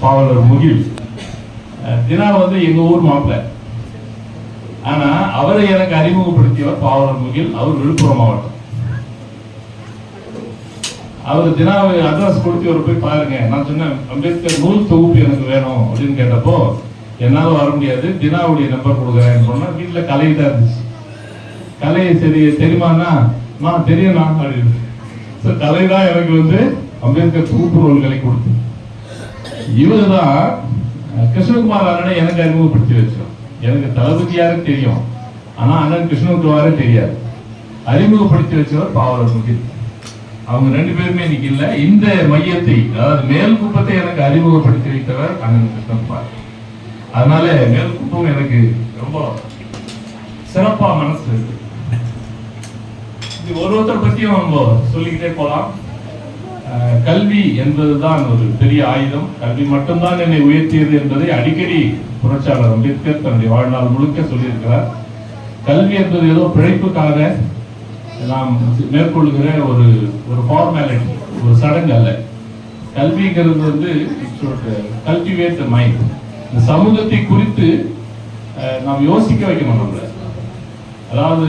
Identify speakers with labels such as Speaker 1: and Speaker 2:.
Speaker 1: பாவலர் முகில். தினா வந்து எங்க ஊர் மாப்பிள்ளை. ஆனா அவரை எனக்கு அறிமுகப்படுத்தியவர் பாவலர் முகில். அவர் விழுப்புரம் மாவட்டம். அவர் தினாவை அட்ரஸ் கொடுத்து ஒரு போய் பாருங்க. நான் சொன்னேன் அம்பேத்கர் நூல் தொகுப்பு எனக்கு வேணும் அப்படின்னு கேட்டப்போ என்னால வர முடியாது, தினாவுடைய நம்பர் கொடுக்குறேன்னு சொன்னா வீட்டுல கலை தான் இருந்துச்சு. கலையை சரி தெரியுமாண்ணா? நான் தெரியும்ண்ணா அப்படின்னு. கலை தான் எனக்கு வந்து அம்பேத்கர் தொகுப்பு நூல்களை கொடுத்து. இவர் தான் கிருஷ்ணகுமார் அண்ணனை எனக்கு அறிமுகப்படுத்தி வச்சோம். எனக்கு தளபதியாரு தெரியும், ஆனா அண்ணன் கிருஷ்ணகுமாரே தெரியாது. அறிமுகப்படுத்தி வச்சவர் பாவலர் முகில். அவங்க ரெண்டு பேருமே இன்னைக்கு இல்ல. இந்த மையத்தை, அதாவது மேல்குப்பத்தை எனக்கு அறிமுகப்படுத்தி வைத்தவர் அண்ணன் கிருஷ்ணகுமார். அதனால மேல்குப்பம் எனக்கு ரொம்ப சிறப்பா மனசு இருக்கு. இது ஒருத்தர் பத்தியும் நம்ம சொல்லிக்கிட்டே போலாம். கல்வி என்பதுதான் ஒரு பெரிய ஆயுதம். கல்வி மட்டும்தான் என்னை உயர்த்தியது என்பதை அடிக்கடி புரட்சியாளர் அம்பேத்கர் தன்னுடைய வாழ்நாள் முழுக்க சொல்லியிருக்கிறார். கல்வி என்பது ஏதோ பிழைப்புக்காக நாம் மேற்கொள்கிற ஒரு ஃபார்மாலிட்டி, ஒரு சடங்கு அல்ல. கல்விங்கிறது வந்து கல்டிவேட் மைண்ட். இந்த சமூகத்தை குறித்து நாம் யோசிக்க வைக்கணும் நம்மள. அதாவது